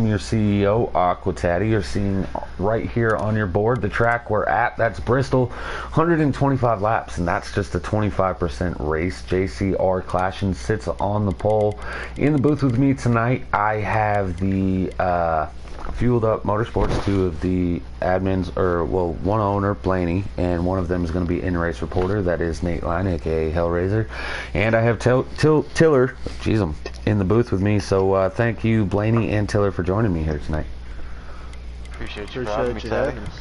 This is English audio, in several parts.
your CEO, Aquataddy. You're seeing right here on your board the track we're at. That's Bristol, 125 laps, and that's just a 25% race. JCR Clashin sits on the pole. In the booth with me tonight, I have the Fueled Up Motorsports, two of the admins, or well, one owner, Blaney, and one of them is going to be in-race reporter. That is Nate Line, aka Hellraiser. And I have Tiller, jeez, I'm in the booth with me. So thank you, Blaney and Tiller, for joining me here tonight. Appreciate you having us.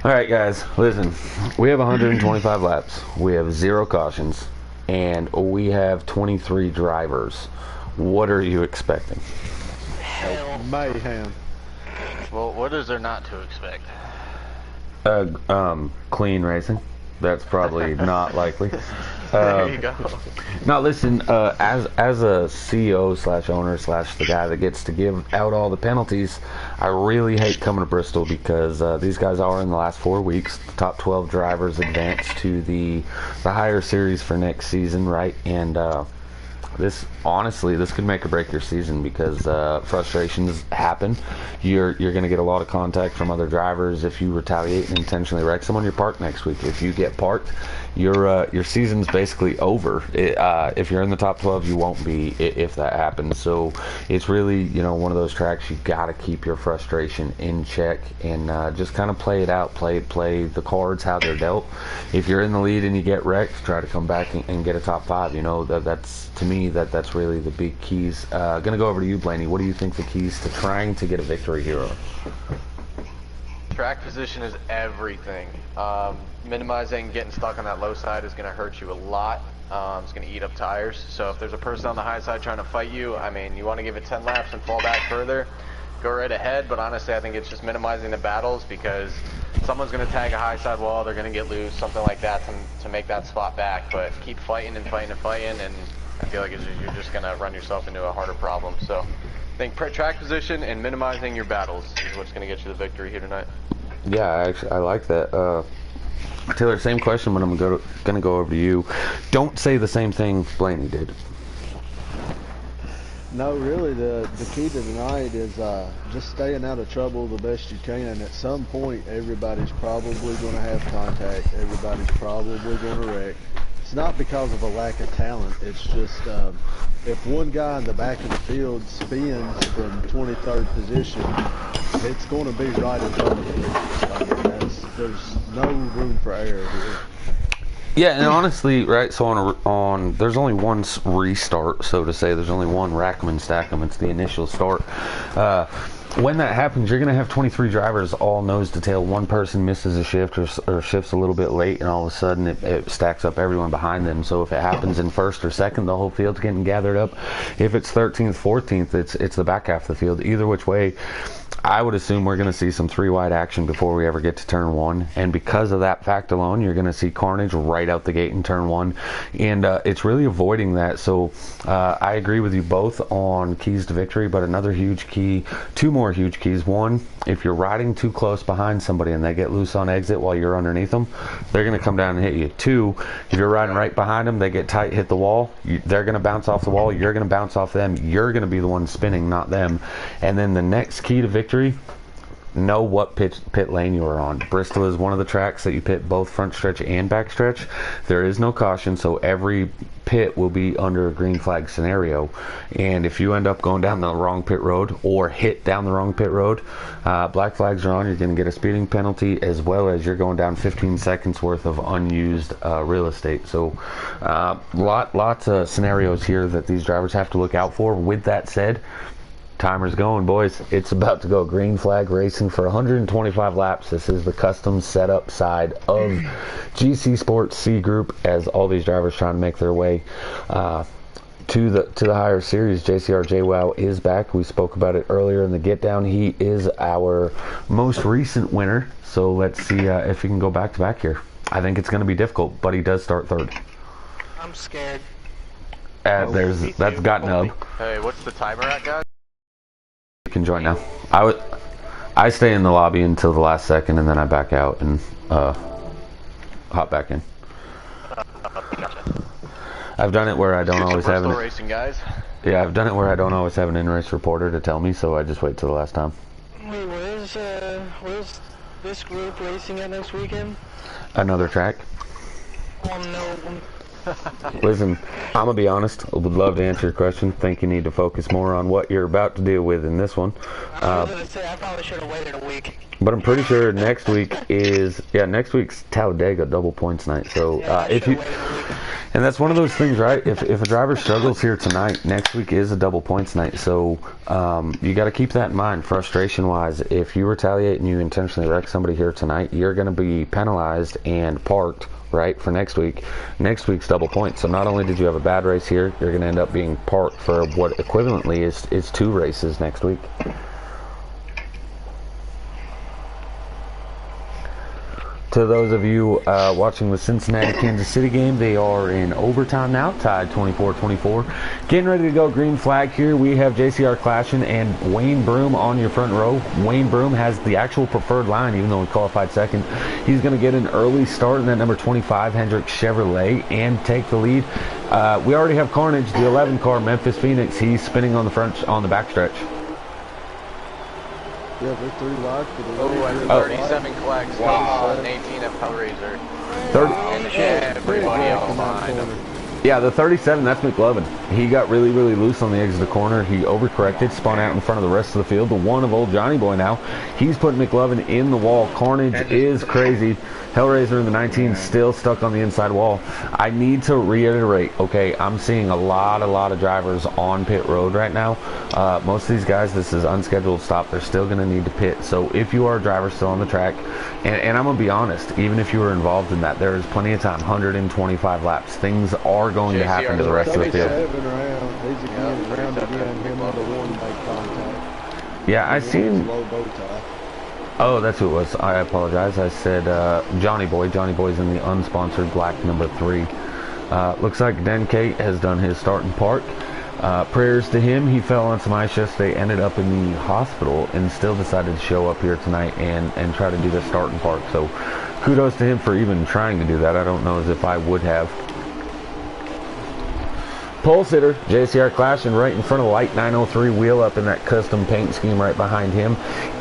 All right, guys, listen. We have 125 laps. We have 0 cautions, and we have 23 drivers. What are you expecting? Hell. Mayhem. Well, what is there not to expect? Clean racing. That's probably not likely. There you go. Now, listen. As a CEO / owner / the guy that gets to give out all the penalties, I really hate coming to Bristol because these guys are in the last 4 weeks. The top 12 drivers advance to the higher series for next season, right? And this could make or break your season because frustrations happen. You're going to get a lot of contact from other drivers if you retaliate and intentionally wreck someone. You're parked next week. If you get parked, your season's basically over. If you're in the top 12, you won't be if that happens. So it's really, one of those tracks you got to keep your frustration in check and just kind of play it out. Play the cards how they're dealt. If you're in the lead and you get wrecked, try to come back and get a top 5. That's, to me, that's really the big keys. Gonna go over to you, Blaney. What do you think the keys to trying to get a victory here are? Track position is everything. Minimizing getting stuck on that low side is going to hurt you a lot. It's going to eat up tires. So if there's a person on the high side trying to fight you, I mean, you want to give it 10 laps and fall back further, go right ahead. But honestly, I think it's just minimizing the battles because someone's going to tag a high side wall, they're going to get loose, something like that to make that spot back. But keep fighting and fighting and fighting, and I feel like you're just going to run yourself into a harder problem. So I think track position and minimizing your battles is what's going to get you the victory here tonight. Yeah, actually, I like that. Taylor, same question, but I'm going to go over to you. Don't say the same thing Blaney did. No, really, the key to tonight is just staying out of trouble the best you can. At some point, everybody's probably going to have contact. Everybody's probably going to wreck. It's not because of a lack of talent. It's just if one guy in the back of the field spins from 23rd position, it's going to be right in front of him. There's no room for error here. Yeah, and honestly, right, so on there's only one restart, so to say. There's only one rack 'em and stack 'em. It's the initial start. When that happens, you're going to have 23 drivers all nose to tail. One person misses a shift or shifts a little bit late, and all of a sudden it stacks up everyone behind them. So if it happens in first or second, the whole field's getting gathered up. If it's 13th, 14th, it's the back half of the field. Either which way, I would assume we're going to see some 3-wide action before we ever get to turn 1, and because of that fact alone, you're going to see carnage right out the gate in turn 1, and it's really avoiding that. So I agree with you both on keys to victory, but another huge key, 2 more huge keys. One, if you're riding too close behind somebody and they get loose on exit while you're underneath them, they're going to come down and hit you. 2, if you're riding right behind them, they get tight, hit the wall, they're going to bounce off the wall, you're going to bounce off them, you're going to be the one spinning, not them. And then the next key to victory, know what pit lane you are on. Bristol is one of the tracks that you pit both front stretch and back stretch. There is no caution, so every pit will be under a green flag scenario, and if you end up going down the wrong pit road or hit down the wrong pit road, black flags are on. You're going to get a speeding penalty, as well as you're going down 15 seconds worth of unused real estate. So lots of scenarios here that these drivers have to look out for. With that said, timer's going, boys. It's about to go. Green flag racing for 125 laps. This is the custom setup side of GC Sports C Group, as all these drivers trying to make their way to the higher series. JCR JWoww is back. We spoke about it earlier in the get down. He is our most recent winner. So let's see if he can go back to back here. I think it's going to be difficult, but he does start 3rd. I'm scared. That's got nub. Hey, what's the timer at, guys? You can join now. I stay in the lobby until the last second, and then I back out and hop back in. I've done it where I don't always have it. Racing, guys. Yeah, I've done it where I don't always have an in-race reporter to tell me, so I just wait till the last time. Wait, where's this group racing at next weekend? Another track. Oh no. Listen, I'm gonna be honest. I would love to answer your question. Think you need to focus more on what you're about to deal with in this one. I was gonna say I probably should have waited a week. But I'm pretty sure next week is next week's Talladega double points night. So if you, and that's one of those things, right? If a driver struggles here tonight, next week is a double points night. So you got to keep that in mind, frustration wise. If you retaliate and you intentionally wreck somebody here tonight, you're going to be penalized and parked, right, for next week. Next week's double points. So not only did you have a bad race here, you're going to end up being parked for what equivalently is 2 races next week. To those of you watching the Cincinnati-Kansas City game, they are in overtime now, tied 24-24. Getting ready to go green flag here. We have JCR Clashin and Wayne Broom on your front row. Wayne Broom has the actual preferred line, even though he qualified second. He's going to get an early start in that number 25 Hendrick Chevrolet and take the lead. We already have Carnage, the 11 car, Memphis Phoenix. He's spinning on the backstretch. Yeah, they're 3 wide for the and 37 collects. Wow. And 18 of Hellraiser. 30. And everybody else behind him. Yeah, the 37, that's McLovin. He got really, really loose on the edge of the corner. He overcorrected, spun out in front of the rest of the field. The 1 of old Johnny Boy now. He's putting McLovin in the wall. Carnage is crazy. Hellraiser in the 19 still stuck on the inside wall. I need to reiterate, okay, I'm seeing a lot of drivers on pit road right now. Most of these guys, this is unscheduled stop. They're still going to need to pit. So if you are a driver still on the track, and I'm going to be honest, even if you were involved in that, there is plenty of time, 125 laps. Things are going to happen to the rest of the field. Yeah, I seen... Oh, that's who it was. I apologize. I said Johnny Boy. Johnny Boy's in the unsponsored black number 3. Looks like Den Kate has done his start and park. Prayers to him. He fell on some ice yesterday, ended up in the hospital, and still decided to show up here tonight and try to do the start and park. So kudos to him for even trying to do that. I don't know as if I would have. Pole sitter, JCR Clashin right in front of the light 903 wheel up in that custom paint scheme right behind him.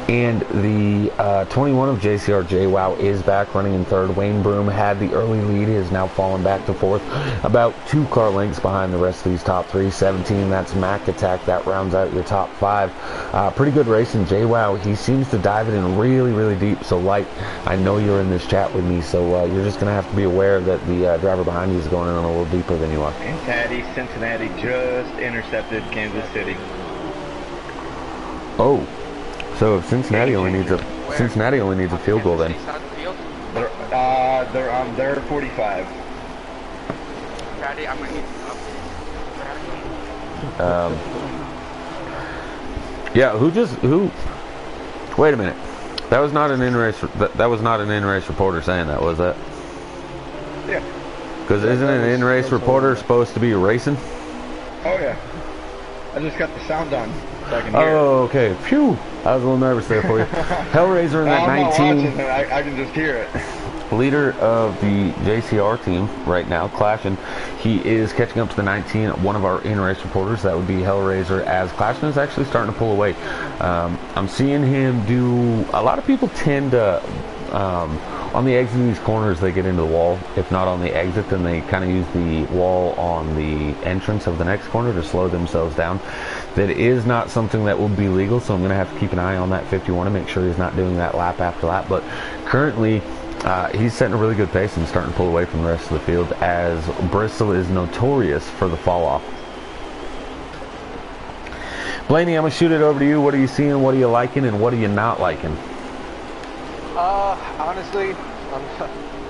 And the 21 of JCR JWoww is back running in 3rd. Wayne Broom had the early lead. He is now fallen back to 4th. About 2 car lengths behind the rest of these top 3. 17, that's Mac Attack. That rounds out your top 5. Pretty good racing. JWoww, he seems to dive it in really, really deep. So, Light, I know you're in this chat with me, so you're just going to have to be aware that the driver behind you is going in a little deeper than you are. Cincinnati just intercepted Kansas City. Oh. So if Cincinnati only needs a field goal, then they're on their 45. Friday, I'm gonna need yeah. Who? Wait a minute. That was not an in-race. That was not an in-race reporter saying that, was that? Yeah. Because isn't an in-race reporter supposed to be racing? Oh yeah. I just got the sound on. So I can hear oh, okay. Phew. I was a little nervous there for you. Hellraiser in that 19. I can just hear it. Leader of the JCR team right now, Clashin. He is catching up to the 19. One of our in-race reporters, that would be Hellraiser, as Clashin is actually starting to pull away. I'm seeing him do... A lot of people tend to... on the exit of these corners, they get into the wall. If not on the exit, then they kind of use the wall on the entrance of the next corner to slow themselves down. That is not something that will be legal, so I'm going to have to keep an eye on that 51 to make sure he's not doing that lap after lap. But currently, he's setting a really good pace and starting to pull away from the rest of the field, as Bristol is notorious for the fall off. Blaney, I'm going to shoot it over to you. What are you seeing? What are you liking? And what are you not liking? Honestly,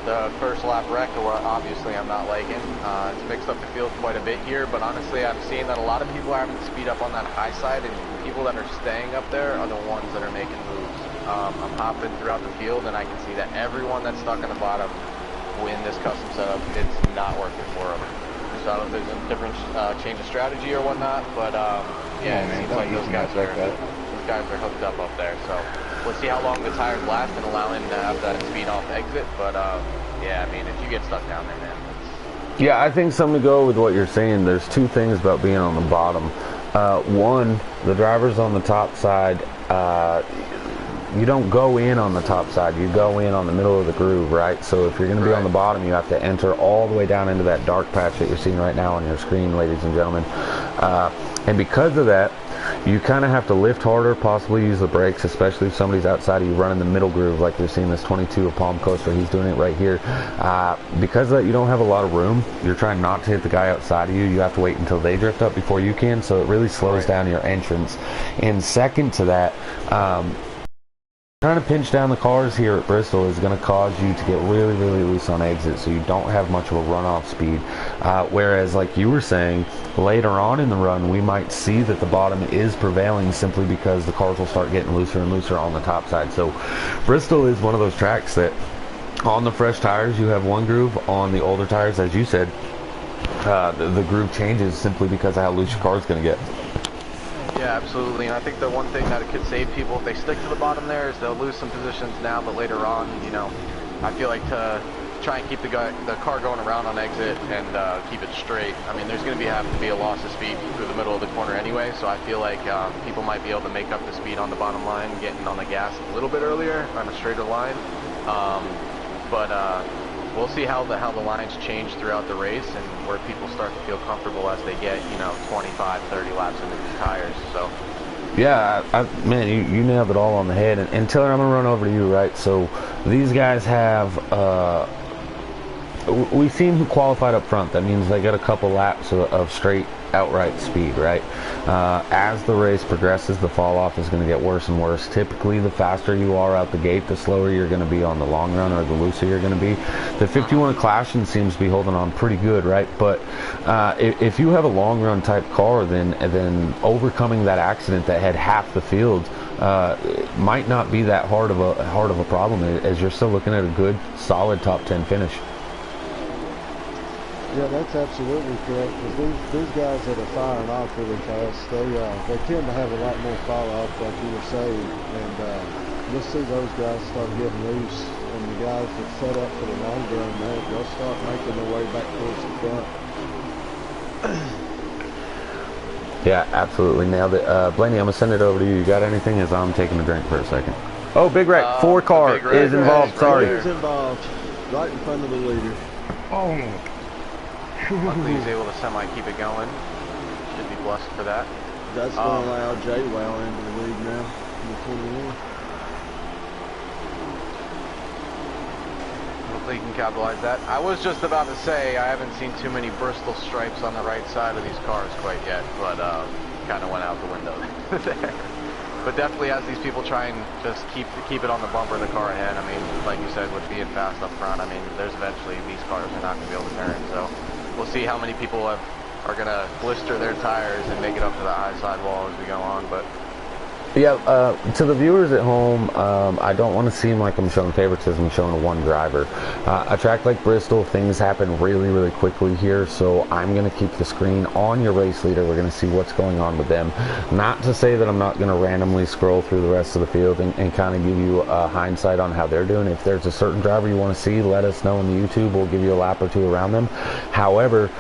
the first lap wreck, obviously I'm not liking. It's mixed up the field quite a bit here, but honestly I'm seeing that a lot of people are having to speed up on that high side, and people that are staying up there are the ones that are making moves. I'm hopping throughout the field, and I can see that everyone that's stuck in the bottom in this custom setup, it's not working for them. So I don't know if there's a different change of strategy or whatnot, but yeah, it seems like those guys are hooked up there. So we'll see how long the tires last and allow him to have that speed off exit. But yeah, I mean, if you get stuck down there, man, Yeah, I think something to go with what you're saying. There's two things about being on the bottom. One, the drivers on the top side, you don't go in on the top side. You go in on the middle of the groove, right? So if you're going to be on the bottom, you have to enter all the way down into that dark patch that you're seeing right now on your screen, ladies and gentlemen. And because of that, you kind of have to lift harder, possibly use the brakes, especially if somebody's outside of you running the middle groove like you're seeing this 22 of Palm Coaster. He's doing it right here. Because of that, you don't have a lot of room. You're trying not to hit the guy outside of you. You have to wait until they drift up before you can, so it really slows down your entrance. And second to that, trying to pinch down the cars here at Bristol is going to cause you to get really, really loose on exit, so you don't have much of a runoff speed. Whereas, like you were saying, later on in the run, we might see that the bottom is prevailing simply because the cars will start getting looser and looser on the top side. So Bristol is one of those tracks that on the fresh tires, you have one groove. On the older tires, as you said, the groove changes simply because of how loose your car is going to get. Yeah, absolutely. And I think the one thing that it could save people if they stick to the bottom there is they'll lose some positions now, but later on, you know, I feel like to try and keep the car going around on exit and keep it straight. I mean, there's going to have to be a loss of speed through the middle of the corner anyway, so I feel like people might be able to make up the speed on the bottom line, getting on the gas a little bit earlier on a straighter line. We'll see how the lines change throughout the race and where people start to feel comfortable as they get, you know, 25, 30 laps into these tires. So, yeah, man, you nailed it all on the head. And Taylor, I'm gonna run over to you, right? So these guys have we've seen who qualified up front. That means they got a couple laps of straight outright speed, right? As the race progresses, the fall off is going to get worse and worse. Typically, the faster you are out the gate, the slower you're going to be on the long run, or the looser you're going to be. The 51 Clashing seems to be holding on pretty good, right? But if you have a long run type car, then overcoming that accident that had half the field might not be that hard of a problem, as you're still looking at a good, solid top 10 finish. Yeah, that's absolutely correct. Because these guys that are firing off really fast, they tend to have a lot more fall off, like you were saying, and you'll see those guys start getting loose, and the guys that set up for the long run, they'll start making their way back towards the front. Yeah, absolutely nailed it. Blaney, I'm gonna send it over to you. You got anything? As I'm taking a drink for a second. Oh, Big Wreck, 4 car is involved. Sorry. Is involved, right in front of the leader. Oh. luckily he's able to keep it going. Should be blessed for that. That's going to allow J-Wow into the lead now in the 21. Hopefully he can capitalize that. I was just about to say I haven't seen too many Bristol stripes on the right side of these cars quite yet, but kind of went out the window there. But definitely as these people try and just keep it on the bumper of the car ahead, I mean, like you said, with being fast up front, I mean, there's eventually these cars are not going to be able to turn. So we'll see how many people are going to blister their tires and make it up to the high sidewall as we go on. But yeah, to the viewers at home, I don't want to seem like I'm showing favoritism, showing one driver. A track like Bristol, things happen really, really quickly here, so I'm going to keep the screen on your race leader. We're going to see what's going on with them. Not to say that I'm not going to randomly scroll through the rest of the field and kind of give you a hindsight on how they're doing. If there's a certain driver you want to see, let us know in the YouTube. We'll give you a lap or two around them. However,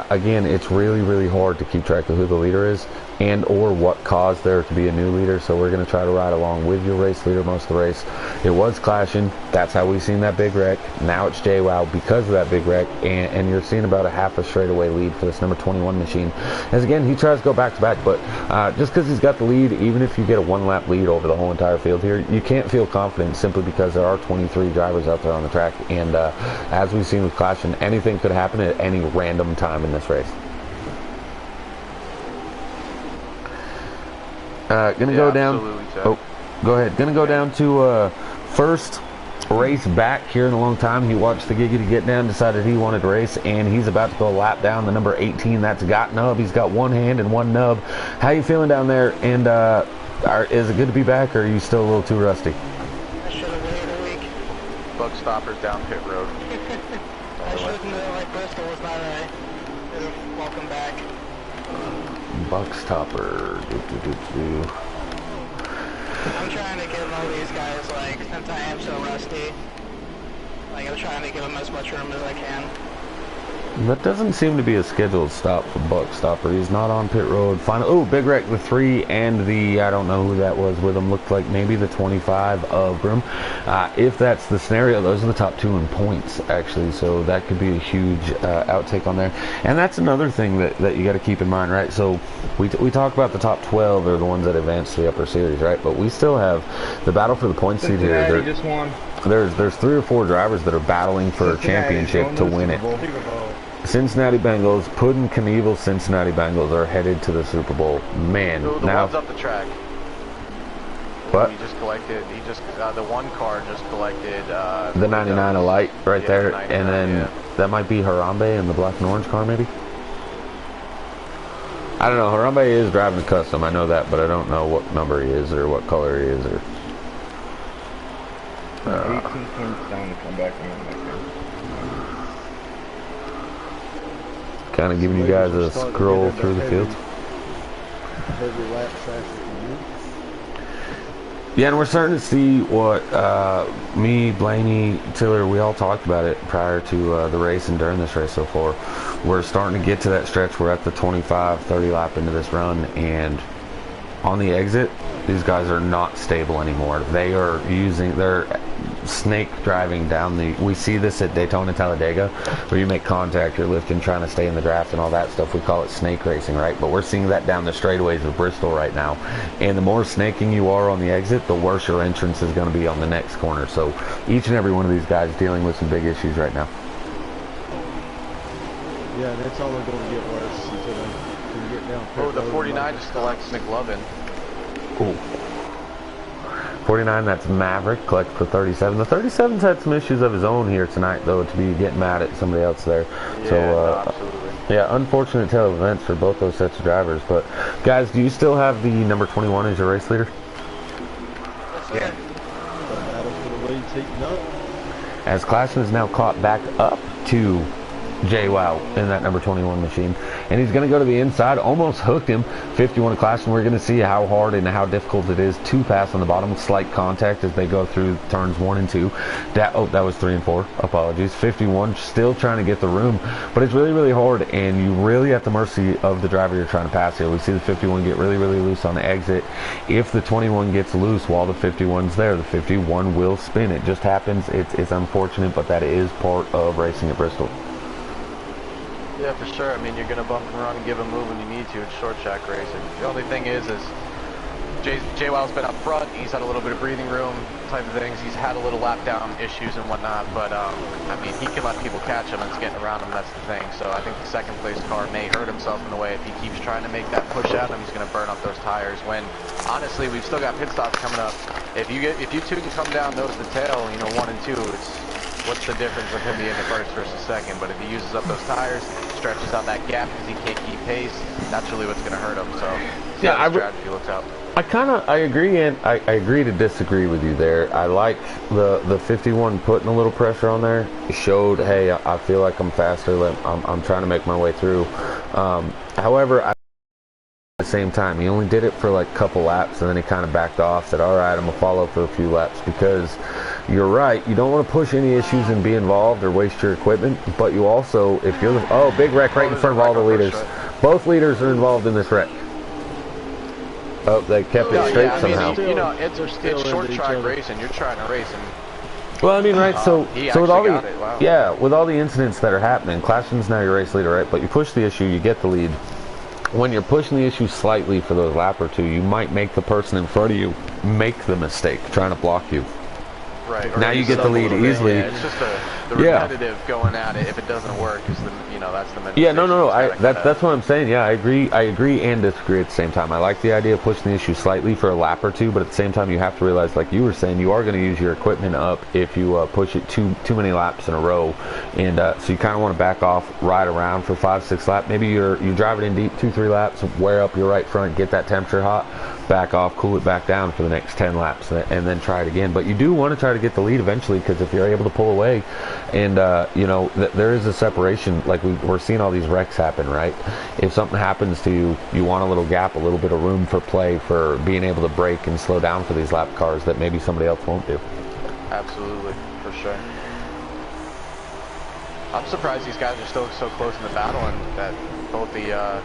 again, it's really, really hard to keep track of who the leader is and or what caused there to be a new leader, so we're going to try to ride along with your race leader most of the race. It was Clashing, that's how we seen that big wreck. Now it's J-Wow because of that big wreck, and you're seeing about a half a straightaway lead for this number 21 machine. As again, he tries to go back to back, but just because he's got the lead, even if you get a one-lap lead over the whole entire field here, you can't feel confident simply because there are 23 drivers out there on the track, and as we've seen with Clashing, anything could happen at any random time in this race. Gonna go down. Oh, go ahead. Gonna go down to first race back here in a long time. He watched the Giggity get down, decided he wanted to race, and he's about to go a lap down the number 18. That's Got Nub. He's got one hand and one nub. How you feeling down there? And is it good to be back, or are you still a little too rusty? I should have waited a week. bug stoppers down pit road. I should have known like Bristol was not a welcome back. Buckstopper. I'm trying to give all these guys, like, since I am so rusty, like, I'm trying to give them as much room as I can. That doesn't seem to be a scheduled stop for Buck Stopper. He's not on pit road. Final. Oh, Big Wreck the 3 and the, I don't know who that was with him. Looked like maybe the 25 of Broom. If that's the scenario, those are the top 2 in points, actually. So that could be a huge outtake on there. And that's another thing that you got to keep in mind, right? So we talk about the top 12 are the ones that advance to the upper series, right? But we still have the battle for the point seed here. Cincinnati just won. There's 3 or 4 drivers that are battling for a championship to win it. Cincinnati Bengals, Puddin' Knievel Cincinnati Bengals are headed to the Super Bowl. Man, the now one's up the track. what? He just the one car just collected The 99 Elite right Yeah, there, the 99, and then yeah. that might be Harambe in the black and orange car, maybe. I don't know. Harambe is driving a custom. I know that, but I don't know what number he is or what color he is or. 18 points down to come back in. Kind of giving you guys a scroll through the field. Heavy lap traffic again. Yeah, and we're starting to see what me, Blaney, Tiller, we all talked about it prior to the race and during this race so far. We're starting to get to that stretch. We're at the 25, 30 lap into this run, and on the exit, these guys are not stable anymore. They are they're snake driving down the, we see this at Daytona, Talladega, where you make contact, you're lifting, trying to stay in the draft and all that stuff. We call it snake racing, right? But we're seeing that down the straightaways of Bristol right now. And the more snaking you are on the exit, the worse your entrance is going to be on the next corner. So each and every one of these guys dealing with some big issues right now. Yeah, and it's only going to get worse until they can get down. Oh, the 49 just collects McLovin. Ooh. 49, that's Maverick, collect for 37. The 37's had some issues of his own here tonight, though, to be getting mad at somebody else there. Yeah, So, no, absolutely. yeah, unfortunate tale of events for both those sets of drivers. But, guys, do you still have the number 21 as your race leader? Yeah. The battle for the lead's heating up. As Clashman is now caught back up to JWoww in that number 21 machine, and he's going to go to the inside, almost hooked him. 51 Clashman. We're going to see how hard and how difficult it is to pass on the bottom. Slight contact as they go through turns 1 and 2. That was 3 and 4. Apologies. 51 still trying to get the room, but it's really, really hard, and you really at the mercy of the driver you're trying to pass here. We see the 51 get really, really loose on the exit. If the 21 gets loose while the 51's there, the 51 will spin. It just happens. It's unfortunate, but that is part of racing at Bristol. Yeah, for sure. I mean, you're going to bump and run and give a move when you need to in short track racing. The only thing is JWow's been up front. He's had a little bit of breathing room type of things. He's had a little lap down issues and whatnot, but I mean, he can let people catch him and it's getting around him. That's the thing. So I think the second place car may hurt himself in the way if he keeps trying to make that push at him. He's going to burn up those tires. When honestly, we've still got pit stops coming up. If you two can come down nose to tail, 1 and 2, it's what's the difference of him being the first versus second? But if he uses up those tires, stretches out that gap because he can't keep pace, that's really what's going to hurt him. So yeah, strategy looks out. I agree, and I agree to disagree with you there. I like the 51 putting a little pressure on there. It showed, hey, I feel like I'm faster. I'm trying to make my way through. However, at the same time, he only did it for like a couple laps, and then he kind of backed off, said, all right, I'm going to follow for a few laps, because you're right. You don't want to push any issues and be involved or waste your equipment, but you also, if you're big wreck right in front of all the leaders. Both leaders are involved in this wreck. Oh, they kept it straight somehow. It's short track racing. You're trying to race and well, I mean, right, so with all the wow. with all the incidents that are happening, Clashman's now your race leader, right? But you push the issue, you get the lead. When you're pushing the issue slightly for those lap or two, you might make the person in front of you make the mistake trying to block you. Right. Now you get the lead easily. Yeah, it's just the repetitive going at it. If it doesn't work, is that's the mental. Yeah, no. That's what I'm saying. Yeah, I agree and disagree at the same time. I like the idea of pushing the issue slightly for a lap or two, but at the same time, you have to realize, like you were saying, you are going to use your equipment up if you push it too many laps in a row, and so you kind of want to back off, ride around for 5-6 laps. Maybe you drive it in deep 2-3 laps, wear up your right front, get that temperature hot, back off, cool it back down for the next 10 laps, and then try it again. But you do want to try to get the lead eventually, because if you're able to pull away, and there is a separation. Like we're seeing all these wrecks happen, right? If something happens to you, you want a little gap, a little bit of room for play, for being able to brake and slow down for these lap cars that maybe somebody else won't do. Absolutely, for sure. I'm surprised these guys are still so close in the battle, and that both the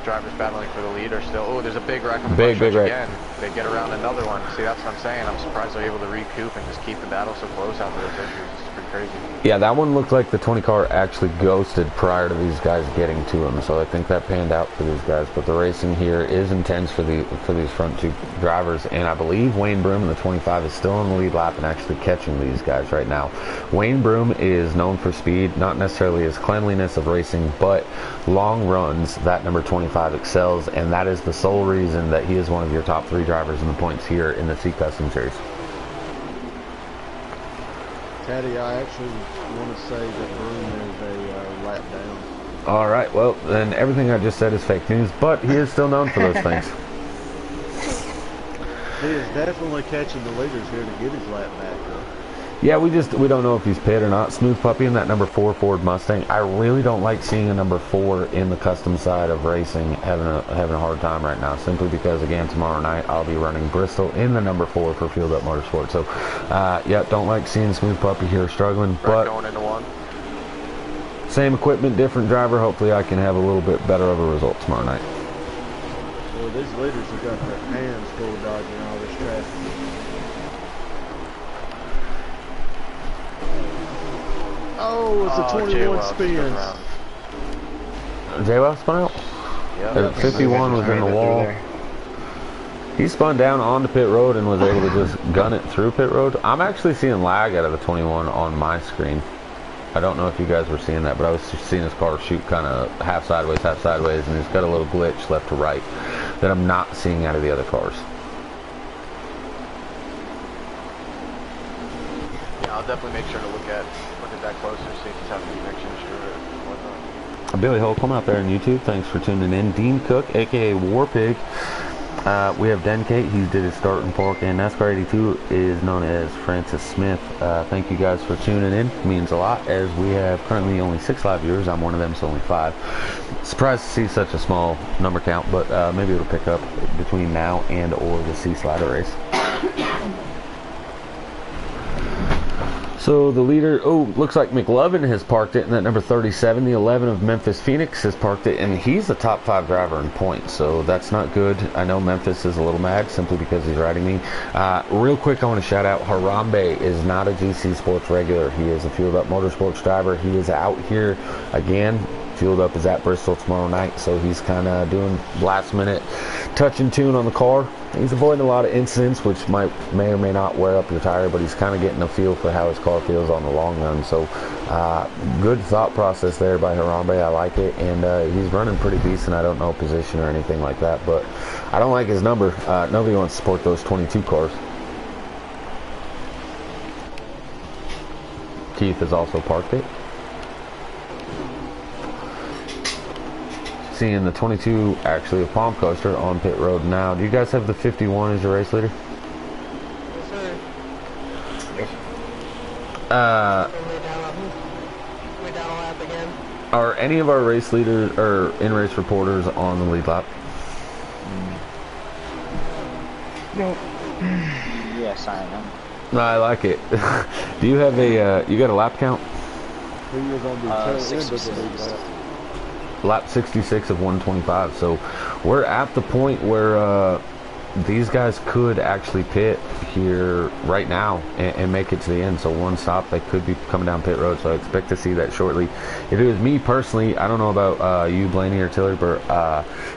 drivers battling for the lead are still. Oh, there's a big wreck on the front stretch again. They get around another one. See, that's what I'm saying. I'm surprised they're able to recoup and just keep the battle so close after those injuries. It's pretty crazy. Yeah, that one looked like the 20 car actually ghosted prior to these guys getting to him, so I think that panned out for these guys. But the racing here is intense for these front two drivers, and I believe Wayne Broom in the 25 is still on the lead lap and actually catching these guys right now. Wayne Broom is known for speed, not necessarily his cleanliness of racing, but long runs. That number 25 excels, and that is the sole reason that he is one of your top 3 drivers in the points here in the C Custom Series. Taddy, I actually want to say that Broom is a lap down. All right, well, then everything I just said is fake news, but he is still known for those things. He is definitely catching the leaders here to get his lap back, though. Yeah, we don't know if he's pit or not. Smooth Puppy in that number 4 Ford Mustang. I really don't like seeing a number 4 in the custom side of racing having a hard time right now, simply because, again, tomorrow night I'll be running Bristol in the number 4 for Field Up Motorsport. So, yeah, don't like seeing Smooth Puppy here struggling. But going into one. Same equipment, different driver. Hopefully I can have a little bit better of a result tomorrow night. Well, these leaders have got their hands full of dodging all this traffic. Oh, it's a 21 spins. J-Well spun out? Yeah. 51 was in the wall. He spun down onto pit road and was able to just gun it through pit road. I'm actually seeing lag out of the 21 on my screen. I don't know if you guys were seeing that, but I was just seeing his car shoot kind of half sideways, and he's got a little glitch left to right that I'm not seeing out of the other cars. Yeah, I'll definitely make sure to look at that closer, see if he's having conviction issue or whatnot. Billy Holcomb out there on YouTube, thanks for tuning in. Dean Cook, aka Warpig. We have Denkate, he did his start in park, and NASCAR 82 is known as Francis Smith. Thank you guys for tuning in. It means a lot, as we have currently only 6 live viewers. I'm one of them, so only 5. Surprised to see such a small number count, but maybe it'll pick up between now and or the C Slider race. So the leader, looks like McLovin has parked it in that number 37. The 11 of Memphis Phoenix has parked it, and he's the top 5 driver in points, so that's not good. I know Memphis is a little mad simply because he's riding me. Real quick, I want to shout out Harambe is not a GC Sports regular. He is a Fueled Up Motorsports driver. He is out here again. Fueled Up is at Bristol tomorrow night, so he's kind of doing last minute touch and tune on the car. He's avoiding a lot of incidents, which may or may not wear up your tire, but he's kind of getting a feel for how his car feels on the long run. So good thought process there by Harambe. I like it, and he's running pretty decent. I don't know position or anything like that, but I don't like his number. Nobody wants to support those 22 cars. Keith has also parked it. Seeing the 22, actually a Palm Coaster on pit road now. Do you guys have the 51 as your race leader? Yes, sir. We're down a lap again. Are any of our race leaders or in-race reporters on the lead lap? No. Yes, I am. No, I like it. Do you have a, you got a lap count? He was on the tail end of the lead lap. Lap 66 of 125. So we're at the point where these guys could actually pit here right now and make it to the end. So one stop, they could be coming down pit road, so I expect to see that shortly. If it was me personally, I don't know about you, Blaney or Tiller, but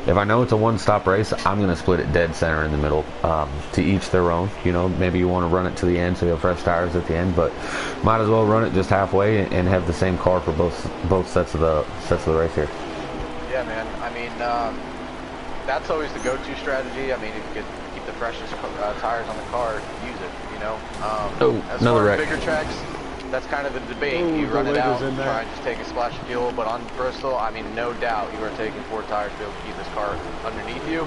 if I know it's a one-stop race, I'm going to split it dead center in the middle. To each their own. You know, maybe you want to run it to the end so you have fresh tires at the end, but might as well run it just halfway and have the same car for both sets of the race here. Yeah, man. I mean, that's always the go-to strategy. I mean, if you could keep the freshest tires on the car, use it, you know. As far as bigger tracks, that's kind of the debate. You run it out, try and just take a splash of fuel, but on Bristol, I mean, no doubt you are taking 4 tires to be able to keep this car underneath you.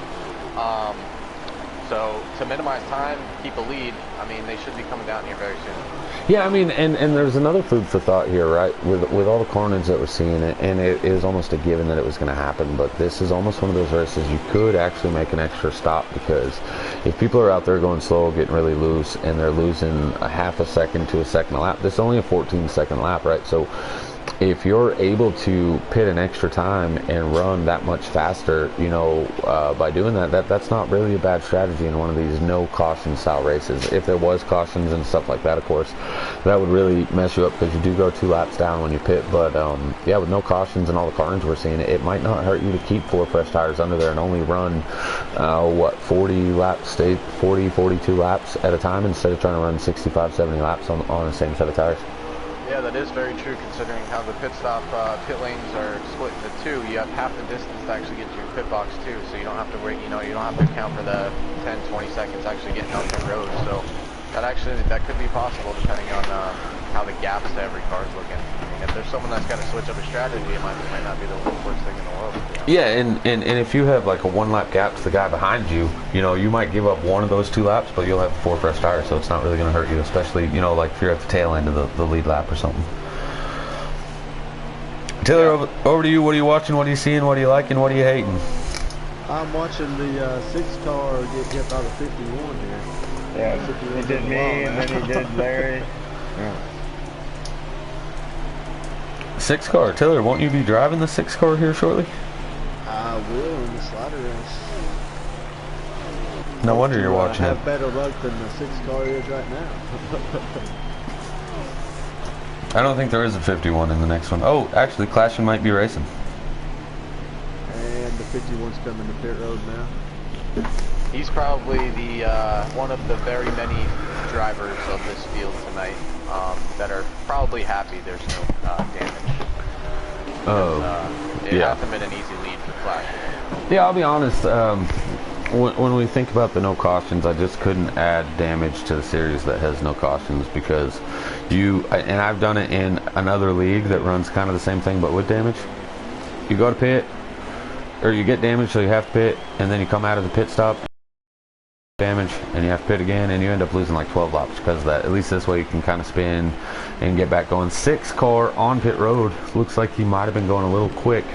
So to minimize time, keep a lead, I mean, they should be coming down here very soon. Yeah, I mean, and there's another food for thought here, right? With all the carnage that we're seeing, and it is almost a given that it was going to happen, but this is almost one of those races you could actually make an extra stop, because if people are out there going slow, getting really loose, and they're losing a half a second to a second a lap, this is only a 14-second lap, right? So if you're able to pit an extra time and run that much faster, you know, by doing that's not really a bad strategy in one of these no caution style races. If there was cautions and stuff like that, of course, that would really mess you up because you do go 2 laps down when you pit. But yeah, with no cautions and all the carnage we're seeing, it might not hurt you to keep 4 fresh tires under there and only run 40 laps, 42 laps at a time instead of trying to run 65, 70 laps on the same set of tires. Yeah, that is very true considering how the pit lanes are split into 2. You have half the distance to actually get to your pit box too, so you don't have to wait, you know, you don't have to account for the 10, 20 seconds actually getting on pit road. So that could be possible depending on how the gaps to every car is looking. I mean, if there's someone that's got to switch up a strategy, it might not be the worst thing in the world. Yeah, and if you have like a 1 lap gap to the guy behind you, you know, you might give up one of those 2 laps, but you'll have 4 fresh tires, so it's not really going to hurt you, especially, you know, like if you're at the tail end of the lead lap or something. Taylor, over to you. What are you watching? What are you seeing? What are you liking? What are you hating? I'm watching the 6 car get hit by the 51 here. Yeah, he did me, and then he did Larry. Yeah. 6 car. Taylor, won't you be driving the 6 car here shortly? I will in the slider race. No wonder you're watching it. I have better luck than the 6 car is right now. I don't think there is a 51 in the next one. Oh, actually, Clashing might be racing. And the 51's coming to pit road now. He's probably the one of the very many drivers of this field tonight that are probably happy there's no damage. It hasn't been an easy lead for Clash. Yeah, I'll be honest. When we think about the no cautions, I just couldn't add damage to the series that has no cautions because and I've done it in another league that runs kind of the same thing but with damage. You go to pit, or you get damage so you have to pit, and then you come out of the pit stop, damage, and you have to pit again, and you end up losing like 12 laps because of that. At least this way you can kind of spin and get back going. 6 car on pit road. Looks like he might have been going a little quick.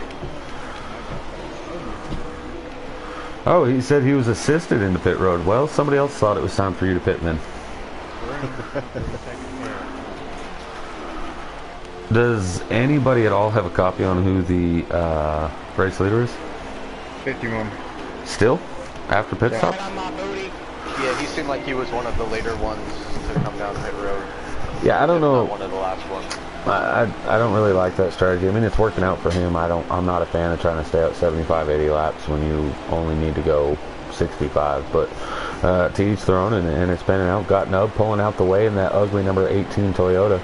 Oh, he said he was assisted into pit road. Well, somebody else thought it was time for you to pit then. Does anybody at all have a copy on who the race leader is? 51. Still? After pit stop? Yeah, he seemed like he was one of the later ones to come down pit road. Yeah, I don't know. One of the last ones. I don't really like that strategy. I mean, it's working out for him. I'm not a fan of trying to stay out 75, 80 laps when you only need to go 65. But to each their own, and it's panning out. Got Nub pulling out the way in that ugly number 18 Toyota.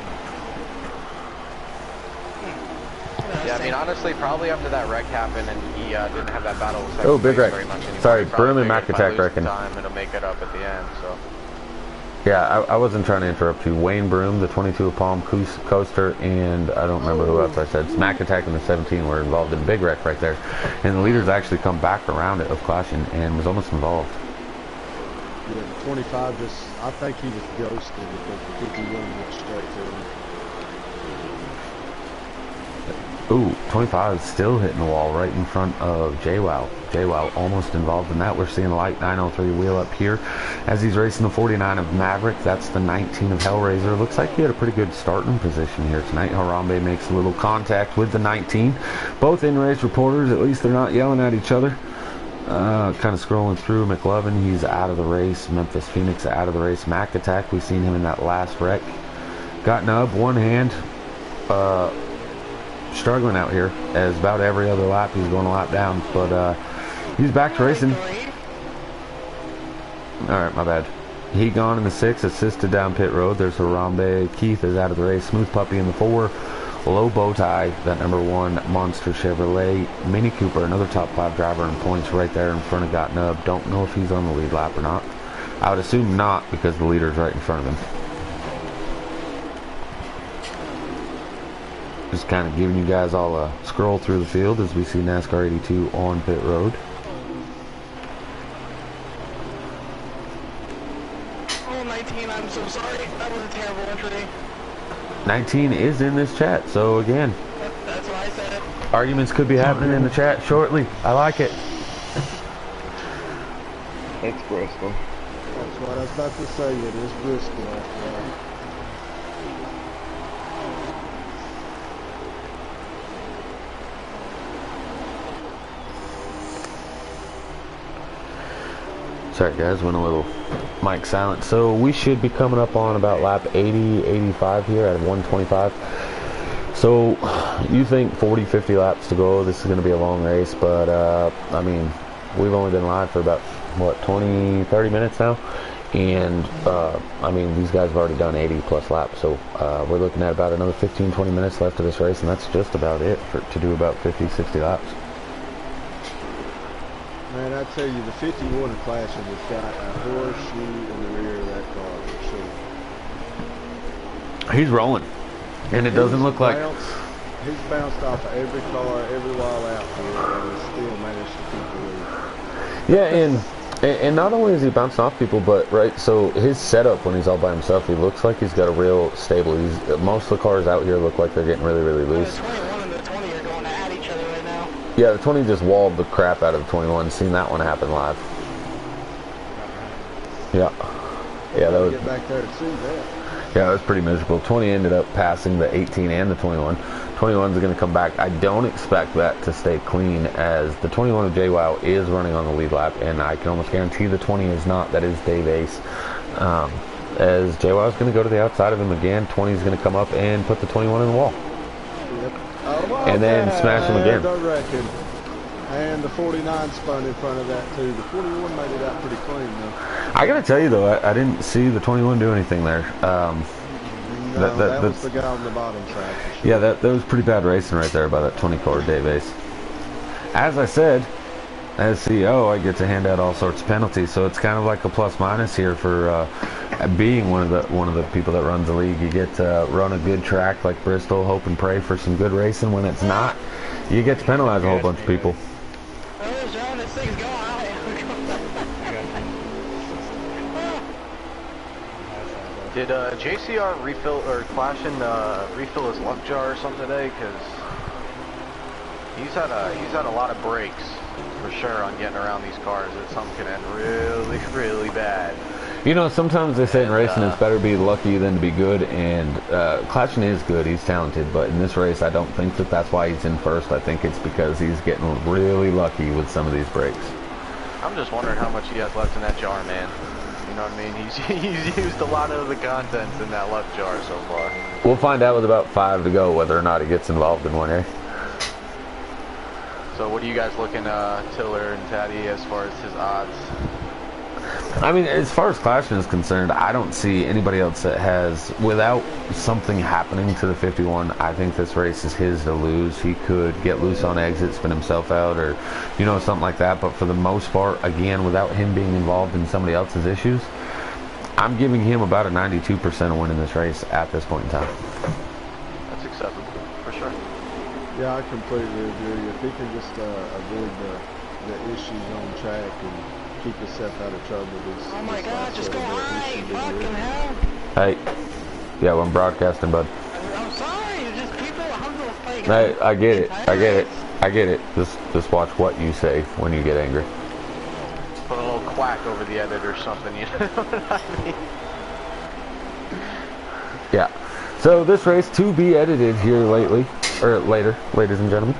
Yeah, I mean, honestly, probably after that wreck happened and he didn't have that battle with oh, big wreck. very much anymore. Sorry, Broom and Mac Attack wrecking. Time, it'll make it up at the end, so. Yeah, I wasn't trying to interrupt you. Wayne Broom, the 22 of Palm Coaster, and I don't remember who else I said. Smack Attack and the 17 were involved in a big wreck right there. And the leaders actually come back around it of Clashing and was almost involved. Yeah, the 25 just, I think he was ghosted because the 51 went straight to him. Ooh, 25 is still hitting the wall right in front of JWoww. JWoww almost involved in that. We're seeing a light 903 wheel up here as he's racing the 49 of Maverick. That's the 19 of Hellraiser. Looks like he had a pretty good starting position here tonight. Harambe makes a little contact with the 19. Both in-race reporters, at least they're not yelling at each other. Kind of scrolling through. McLovin, he's out of the race. Memphis Phoenix out of the race. Mac Attack, we've seen him in that last wreck. Got Nub, one hand. Struggling out here as about every other lap he's going a lap down, but he's back to racing. Alright, my bad. He gone in the 6, assisted down pit road. There's Harambe. Keith is out of the race. Smooth Puppy in the 4. Low Bow Tie, that number 1 Monster Chevrolet. Mini Cooper, another top 5 driver in points right there in front of Got Nub. Don't know if he's on the lead lap or not. I would assume not because the leader's right in front of him. Just kind of giving you guys all a scroll through the field as we see NASCAR 82 on pit road. Oh, 19, I'm so sorry. That was a terrible entry. 19 is in this chat, so again, That's why I said it. arguments could be happening in the chat shortly. I like it. It's Bristol. That's what I was about to say. It is Bristol. Sorry guys, went a little mic silent. So we should be coming up on about lap 80, 85 here at 125. So you think 40, 50 laps to go. This is going to be a long race, but I mean, we've only been live for about, what, 20, 30 minutes now? And I mean, these guys have already done 80 plus laps, so we're looking at about another 15, 20 minutes left of this race, and that's just about it to do about 50, 60 laps. Man, I tell you, the 51 of Clashing has got a horseshoe in the rear of that car for sure. He's rolling, and it doesn't look like... He's bounced off of every car, every while out here, and he's still managed to keep the lead. Yeah, and not only is he bouncing off people, but, right, so his setup when he's all by himself, he looks like he's got a real stable... most of the cars out here look like they're getting really, really loose. The 21 and the 20 are going at each other right now. Yeah, the 20 just walled the crap out of the 21. Seen that one happen live. Yeah. Yeah, that was... Get back there to see that. Yeah, it was pretty miserable. 20 ended up passing the 18 and the 21. 21's going to come back. I don't expect that to stay clean, as the 21 of JWoww is running on the lead lap, and I can almost guarantee the 20 is not. That is Dave Ace. As JWoww is going to go to the outside of him again. 20 is going to come up and put the 21 in the wall. Yep. And then smash him again. And the 49 spun in front of that too. The 41 made it out pretty clean though. I gotta tell you though, I didn't see the 21 do anything there. No, that was the guy on the bottom side. For sure. Yeah, that was pretty bad racing right there by that 20 car Dave Ace. As I said, as CEO, I get to hand out all sorts of penalties, so it's kind of like a plus minus here for being one of the people that runs the league. You get to run a good track like Bristol, hope and pray for some good racing. When it's not, you get to penalize a whole bunch of people. Oh, John, this thing's going out. Did JCR refill or Clashing refill his luck jar or something today? Because he's had a lot of breaks for sure on getting around these cars. That some can end really, really bad. You know, sometimes they say in racing it's better to be lucky than to be good, and Clashing is good. He's talented, but in this race, I don't think that that's why he's in first. I think it's because he's getting really lucky with some of these breaks. I'm just wondering how much he has left in that jar, man. You know what I mean? He's used a lot of the contents in that luck jar so far. We'll find out with about 5 to go whether or not he gets involved in one, eh? So what are you guys looking, Tiller and Taddy, as far as his odds? I mean, as far as Clashing is concerned, I don't see anybody else that has, without something happening to the 51, I think this race is his to lose. He could get loose on exit, spin himself out, or, you know, something like that. But for the most part, again, without him being involved in somebody else's issues, I'm giving him about a 92% of winning this race at this point in time. That's acceptable, for sure. Yeah, I completely agree. If he can just avoid the issues on track and keep himself out of trouble. Oh my God, just go high, fucking hell. Hey, yeah, I'm broadcasting, bud. I'm sorry, it's just people, I'm just playing. Hey, I get it, I get it, I get it. Just watch what you say when you get angry. Put a little quack over the edit or something, you know what I mean? Yeah. So this race to be edited here later, ladies and gentlemen.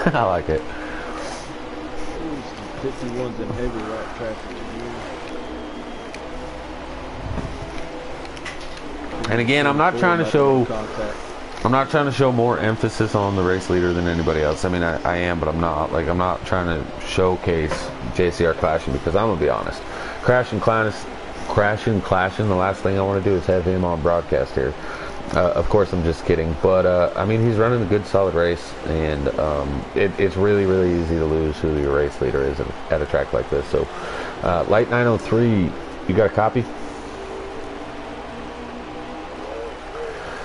I like it. 51's in heavy right traffic again. And again, I'm not trying to show more emphasis on the race leader than anybody else. I mean, I am, but I'm not. Like, I'm not trying to showcase JCR Clashing, because I'm gonna be honest. Crashing, the last thing I want to do is have him on broadcast here. Of course, I'm just kidding, but I mean, he's running a good, solid race, and it's really, really easy to lose who your race leader is at a track like this. So, Light 903, you got a copy?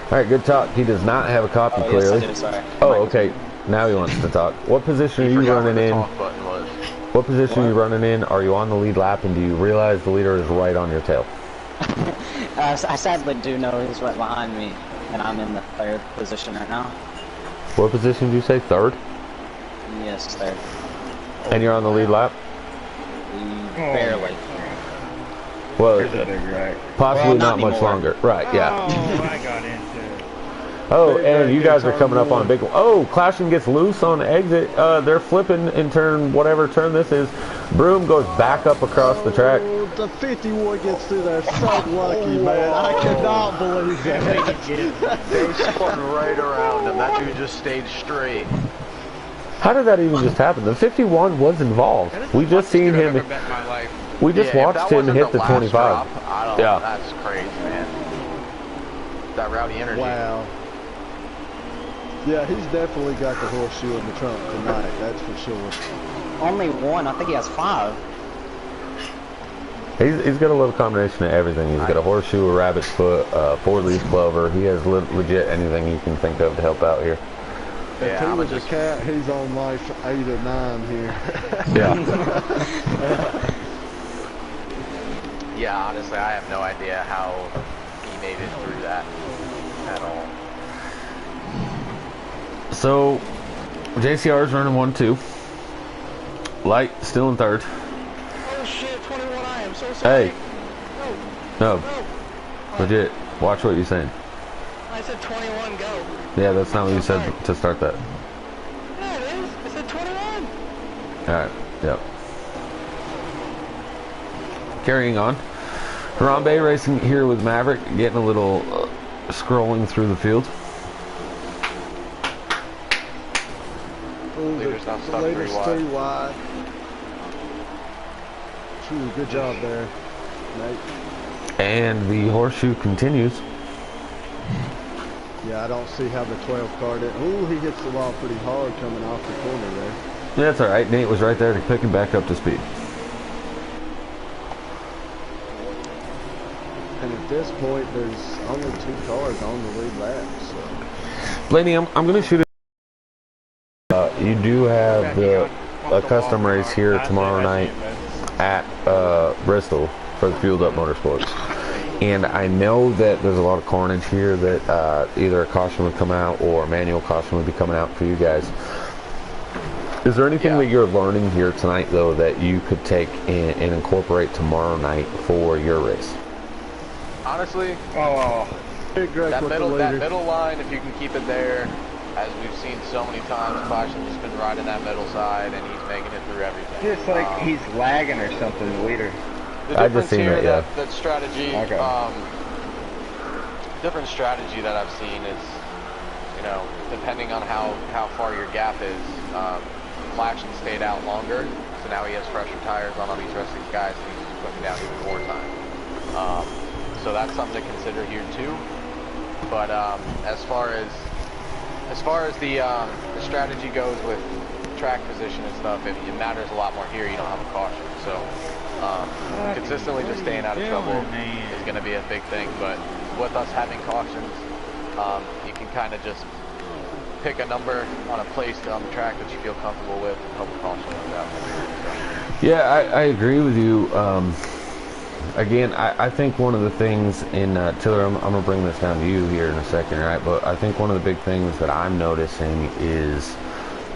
All right, good talk. He does not have a copy, clearly. Yes, I do, sorry. Oh, okay. Now he wants to talk. What position are you running in? What position are you running in? Are you on the lead lap, and do you realize the leader is right on your tail? I sadly do know he's right behind me, and I'm in the third position right now. What position did you say? Third? Yes, third. And you're on the lead lap? Barely. Well, Here's a big right. possibly Well, not not much anymore. longer. Right, yeah. Oh, I got into it. Oh, and you guys are coming up on a big one. Oh, Clashing gets loose on exit. They're flipping in turn, whatever turn this is. Broom goes back up across the track. Oh, the 51 gets through there so lucky, man. I cannot believe that. They spun right around him. That dude just stayed straight. How did that even just happen? The 51 was involved. We just seen him. We just watched him hit the 25. Drop, I don't know. That's crazy, man. That rowdy energy. Wow. Yeah, he's definitely got the horseshoe in the trunk tonight, that's for sure. Only one. I think he has 5. He's got a little combination of everything. He's got a horseshoe, a rabbit's foot, 4-leaf clover. He has legit anything you can think of to help out here. If he was a cat, he's on life 8 or 9 here. Yeah. Yeah, honestly, I have no idea how he made it through that at all. So, JCR is running 1-2. Light still in third. Oh shit, 21, I am so sorry. Hey. No. Legit. Watch what you're saying. I said 21, go. Yeah, that's not what you said to start that. Yeah, it is. I said 21. Alright. Yep. Carrying on. Harambe racing here with Maverick, getting a little scrolling through the field. Ooh, Leader's not the stuck leader's 3 too wide. Ooh, good job there, Nate. And the horseshoe continues. Yeah, I don't see how the 12 car did. Ooh, he hits the wall pretty hard coming off the corner there. That's alright. Nate was right there to pick him back up to speed. And at this point, there's only 2 cars on the lead lap, so. Blaney, I'm going to shoot it. You do have a custom race here tomorrow night at Bristol for the Fueled Up Motorsports. And I know that there's a lot of carnage here that either a caution would come out or a manual caution would be coming out for you guys. Is there anything that you're learning here tonight, though, that you could take and incorporate tomorrow night for your race? Honestly, That middle line, if you can keep it there, as we've seen so many times, Caution's just been riding that middle side, and he's making it through everything. Just like he's lagging or something, the leader. The I just difference seen here, that, that strategy, different strategy that I've seen is, you know, depending on how far your gap is, Claction stayed out longer, so now he has fresher tires on these rest of these guys, and he's just putting down even more time. So that's something to consider here too. But as far as the strategy goes with track position and stuff, it matters a lot more here. You don't have a caution, so consistently just staying out of trouble is going to be a big thing. But with us having cautions, you can kind of just pick a number on a place on the track that you feel comfortable with and help the caution work out. So. Yeah, I agree with you. Again, I think one of the things in Tiller, I'm going to bring this down to you here in a second, right? But I think one of the big things that I'm noticing is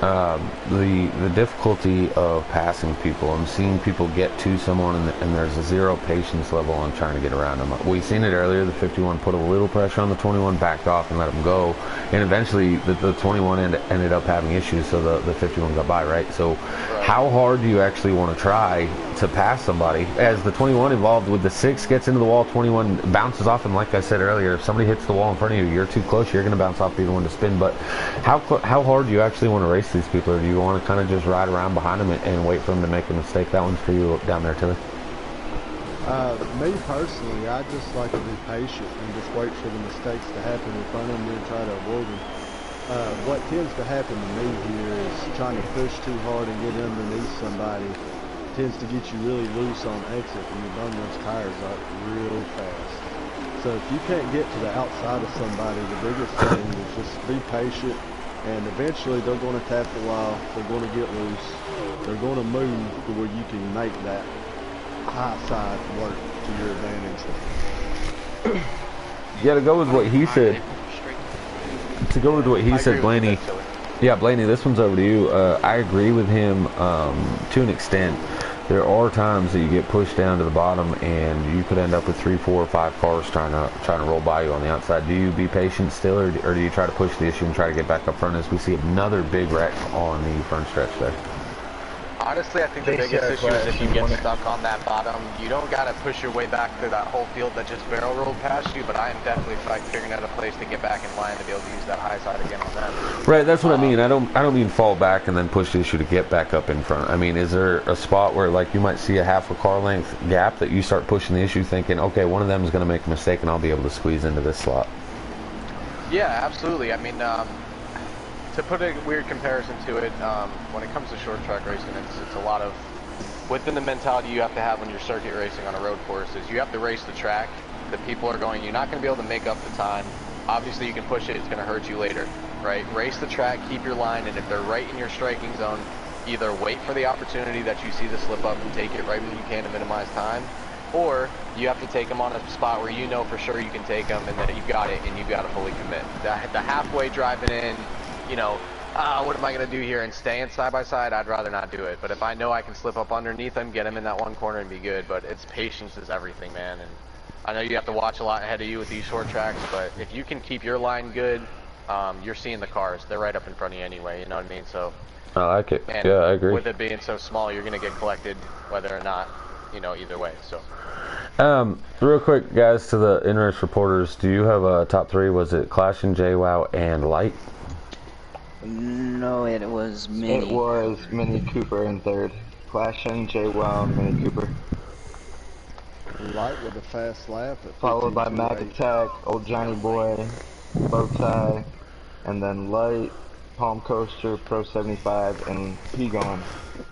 the difficulty of passing people. I'm seeing people get to someone and there's a zero patience level on trying to get around them. We've seen it earlier. The 51 put a little pressure on the 21, backed off and let him go. And eventually the 21 ended up having issues, so the 51 got by, right? So how hard do you actually want to try to pass somebody? As the 21 involved with the 6 gets into the wall, 21 bounces off, and like I said earlier, if somebody hits the wall in front of you, you're too close, you're going to bounce off the one to spin. But how hard do you actually want to race these people, or do you want to kind of just ride around behind them and wait for them to make a mistake? That one's for you down there, Tilly. Me personally, I just like to be patient and just wait for the mistakes to happen in front of me and try to avoid them. What tends to happen to me here is trying to push too hard and get underneath somebody tends to get you really loose on exit and you burn those tires up real fast. So if you can't get to the outside of somebody, the biggest thing is just be patient, and eventually they're going to tap the wall, they're going to get loose, they're going to move to where you can make that high side work to your advantage. Yeah, to go with what he said. To go with what he said, Blaney. Yeah, Blaney, this one's over to you. I agree with him to an extent. there are times that you get pushed down to the bottom, and you could end up with 3, 4, or 5 cars trying to roll by you on the outside. Do you be patient still, or do you try to push the issue and try to get back up front as we see another big wreck on the front stretch there? Honestly, I think the biggest issue is if you get stuck on that bottom. You don't got to push your way back through that whole field that just barrel rolled past you, but I am definitely figuring out a place to get back in line to be able to use that high side again on them. Right, that's what I mean. I don't mean fall back and then push the issue to get back up in front. I mean, is there a spot where like you might see a half a car length gap that you start pushing the issue thinking, okay, one of them is going to make a mistake and I'll be able to squeeze into this slot? Yeah, absolutely. I mean, to put a weird comparison to it, when it comes to short track racing, it's a lot of, within the mentality you have to have when you're circuit racing on a road course is you have to race the track. The people are going, you're not going to be able to make up the time. Obviously you can push it, it's going to hurt you later, right? Race the track, keep your line, and if they're right in your striking zone, either wait for the opportunity that you see the slip up and take it right when you can to minimize time, or you have to take them on a spot where you know for sure you can take them and that you've got it and you've got to fully commit. The halfway driving in, you know, what am I going to do here and staying side by side, I'd rather not do it. But if I know I can slip up underneath them, get them in that one corner and be good. But it's patience is everything, man. And I know you have to watch a lot ahead of you with these short tracks, but if you can keep your line good, you're seeing the cars. They're right up in front of you anyway, you know what I mean? So I like it. and Yeah, I agree. with it being so small, you're going to get collected whether or not, you know, either way. So real quick, guys, to the in-race reporters, do you have a top 3? Was it Clashing, JWoww, and Light? No, it was Mini. It was Mini Cooper in third. Clashing, JWoww, Mini Cooper. Light with a fast lap. At Followed by 15.28. Mac Attack, Old Johnny Boy, Bowtie, and then Light, Palm Coaster, Pro 75, and P-Gon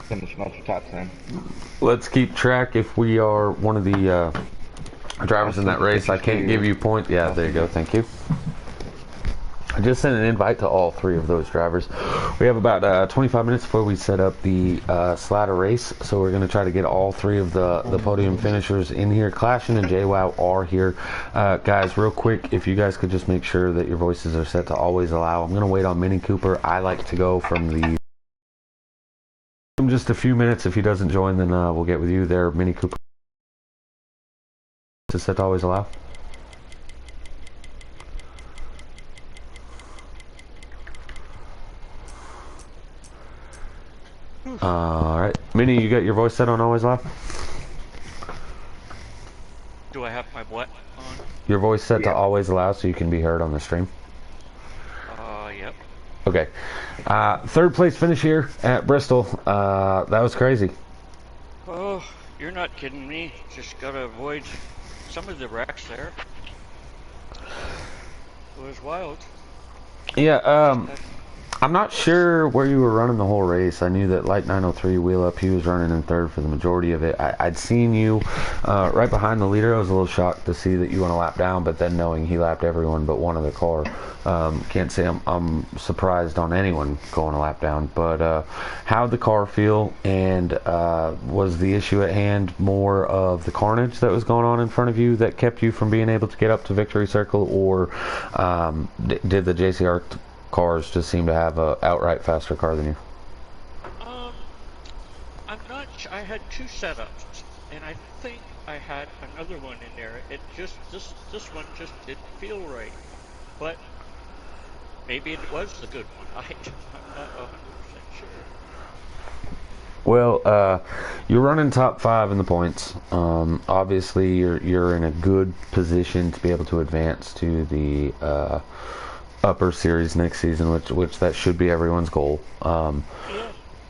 finishing out your top 10. Let's keep track. If we are one of the drivers in that race, I can't give you points. Yeah, there you go. Thank you. I just sent an invite to all 3 of those drivers. We have about 25 minutes before we set up the slider race, so we're going to try to get all 3 of the podium finishers in here. Clashing and JWoww are here. Guys, real quick, if you guys could just make sure that your voices are set to always allow. I'm going to wait on Mini Cooper. I like to go from the... just a few minutes. If he doesn't join, then we'll get with you there. Mini Cooper is set to always allow. Alright. Minnie, you got your voice set on always allow? Do I have my what on? Your voice set to always allow so you can be heard on the stream? Yep. Okay. 3rd place finish here at Bristol. That was crazy. Oh, you're not kidding me. Just gotta avoid some of the wrecks there. It was wild. Yeah, I'm not sure where you were running the whole race. I knew that Light 903 wheel up, he was running in 3rd for the majority of it. I'd seen you right behind the leader. I was a little shocked to see that you went a lap down, but then knowing he lapped everyone but one other car, can't say I'm surprised on anyone going a lap down. But how'd the car feel, and was the issue at hand more of the carnage that was going on in front of you that kept you from being able to get up to victory circle, or did the JCR cars just seem to have a outright faster car than you? I'm not sure. I had 2 setups, and I think I had another one in there. It just, this one just didn't feel right. But maybe it was the good one. I'm not 100% sure. Well, you're running top 5 in the points. Obviously, you're in a good position to be able to advance to the upper series next season, which that should be everyone's goal.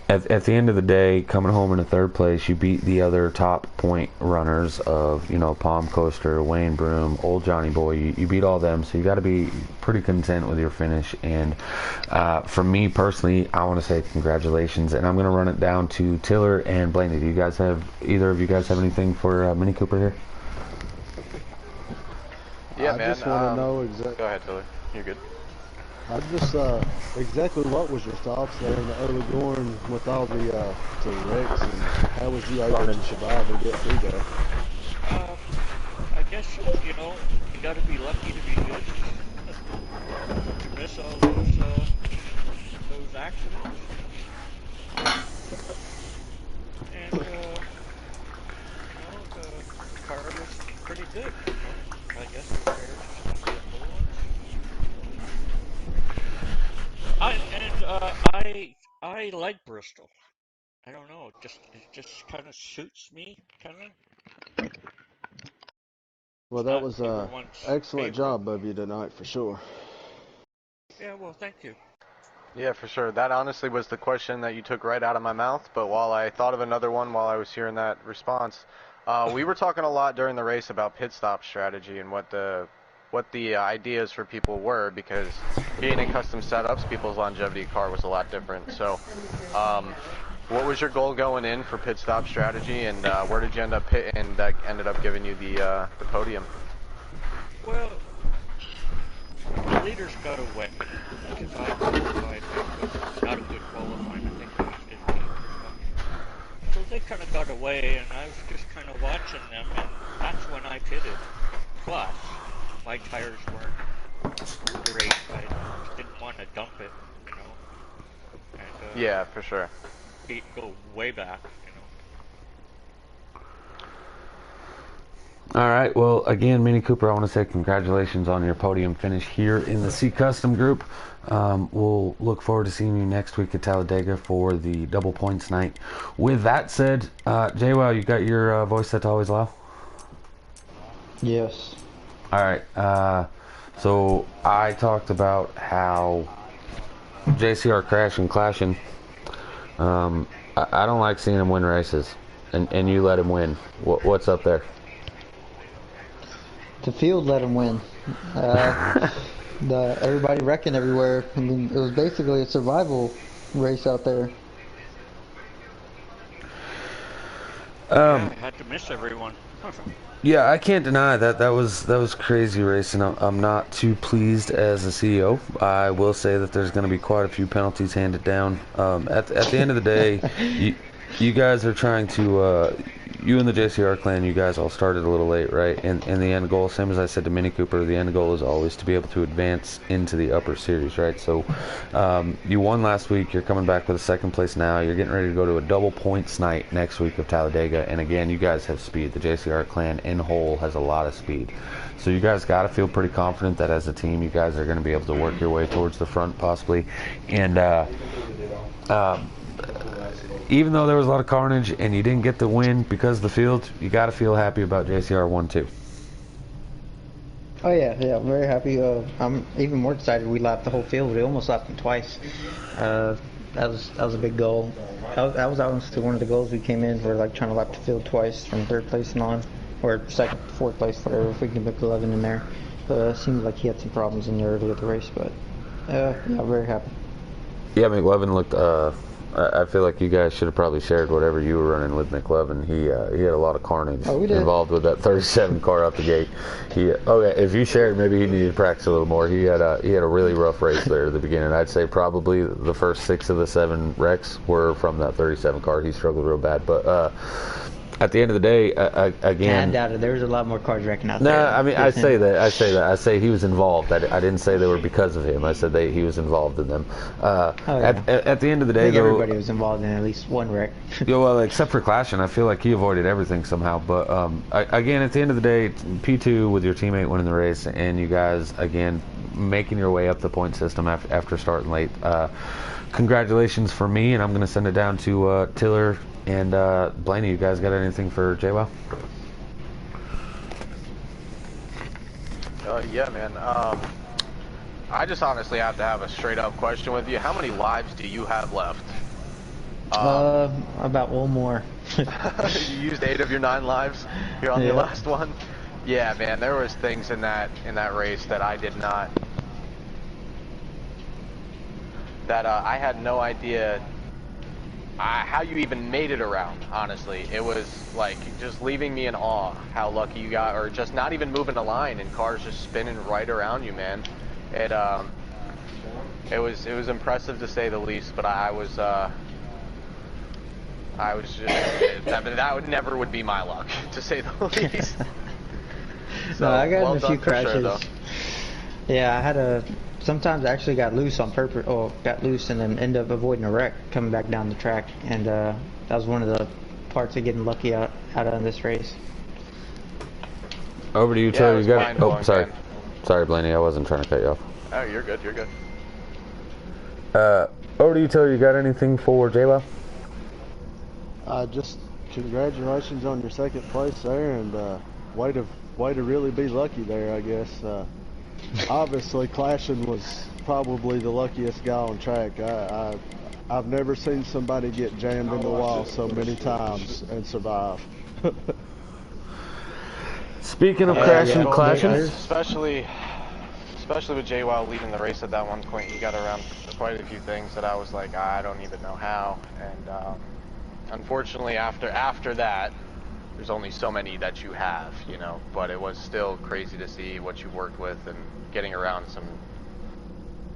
At the end of the day, coming home in a 3rd place, you beat the other top point runners of, you know, Palm Coaster, Wayne Broom, Old Johnny Boy. You beat all them, so you got to be pretty content with your finish. And for me personally, I want to say congratulations. And I'm going to run it down to Tiller and Blaney. Do you guys have, either of you guys have anything for Mini Cooper here? yeah, I man. just want to know exactly. Go ahead, Tiller. You're good. I just exactly what was your thoughts there in the early going with all the wrecks, and how was you able to survive and get through that? I guess, you know, you gotta be lucky to be good. To miss all those accidents. And, good. You know, I guess compared to some of the other ones. I like Bristol. I don't know, it just kind of suits me, kind of. Well, It's that not was a everyone's excellent favorite. job of you tonight for sure. Yeah, well, thank you. Yeah, for sure. That honestly was the question that you took right out of my mouth. But while I thought of another one while I was hearing that response, we were talking a lot during the race about pit stop strategy and what the ideas for people were, because being in custom setups, people's longevity car was a lot different. So, what was your goal going in for pit stop strategy, and where did you end up pitting that ended up giving you the podium? Well, the leaders got away because I qualified, I think, not a good qualifying. I think I was 15th or something. So they kind of got away, and I was just kind of watching them, and that's when I pitted. Plus, my tires weren't great. I just didn't want to dump it, you know, and Yeah, for sure. go way back, you know. All right. Well, again, Mini Cooper, I want to say congratulations on your podium finish here in the C Custom group. We'll look forward to seeing you next week at Talladega for the double points night. With that said, JWoww, you got your voice set to always loud? Yes. All right. So I talked about how JCR crashing, clashing. I don't like seeing him win races, and you let him win. What's up there? The field let him win. Everybody wrecking everywhere. I mean, it was basically a survival race out there. Yeah, I had to miss everyone. Yeah, I can't deny that that was crazy racing. I'm not too pleased as a CEO. I will say that there's going to be quite a few penalties handed down. At the end of the day, you guys are trying to you and the JCR clan, you guys all started a little late, right? And the end goal, same as I said to Mini Cooper, the end goal is always to be able to advance into the upper series, right? So you won last week. You're coming back with a second place now. You're getting ready to go to a double points night next week of Talladega. And again, you guys have speed. The JCR clan in whole has a lot of speed. So you guys got to feel pretty confident that as a team, you guys are going to be able to work your way towards the front possibly. And even though there was a lot of carnage and you didn't get the win because of the field, you got to feel happy about JCR 1-2. Oh yeah, I'm very happy. I'm even more excited. We lapped the whole field. We almost lapped them twice. That was a big goal. That was honestly one of the goals we came in for, like trying to lap the field twice from third place and on, or second, fourth place, whatever. If we can put 11 in there. Seemed like he had some problems in the early of the race, but yeah, I'm very happy. Yeah, McLovin looked. I feel like you guys should have probably shared whatever you were running with McLovin. He had a lot of carnage involved with that 37 car out the gate. If you shared, maybe he needed to practice a little more. He had a really rough race there at the beginning. I'd say probably the first 6 of the 7 wrecks were from that 37 car. He struggled real bad, but at the end of the day, again, I doubt it. There was a lot more cars wrecking out no, there. I mean, I say that. I say he was involved. I didn't say they were because of him. I said he was involved in them. At the end of the day, I think though, everybody was involved in at least one wreck. yeah, well, except for clashing, I feel like he avoided everything somehow. But again, at the end of the day, P2 with your teammate winning the race, and you guys again making your way up the point system after starting late. Congratulations for me, and I'm going to send it down to Tiller and Blaney. You guys got anything for JWoww? Yeah, man. I just honestly have to have a straight up question with you. How many lives do you have left? About one more. You used 8 of your 9 lives. You're on the last one. Yeah, man. There was things in that race that I did not. That I had no idea how you even made it around. Honestly, it was like just leaving me in awe how lucky you got, or just not even moving a line and cars just spinning right around you, man. It was impressive to say the least, but I was just that would never be my luck, to say the least. So, no, I got well in a few crashes. Sure, yeah, I had sometimes I actually got loose on purpose, or got loose and then ended up avoiding a wreck coming back down the track, and that was one of the parts of getting lucky out of this race. Over to you, Yeah, Taylor. it was You got. Oh, mind-blowing, sorry. man. Sorry, Blaney. I wasn't trying to cut you off. Oh, you're good. You're good. Over to you, Taylor. You got anything for JWoww? Just congratulations on your second place there, and way to really be lucky there, I guess. Obviously, Clashing was probably the luckiest guy on track. I've never seen somebody get jammed in the wall so many times and survive. Speaking of yeah. clashing. Especially with JWoww leading the race at that one point, he got around quite a few things that I was like, I don't even know how. And unfortunately, after that, there's only so many that you have, you know. But it was still crazy to see what you worked with and getting around some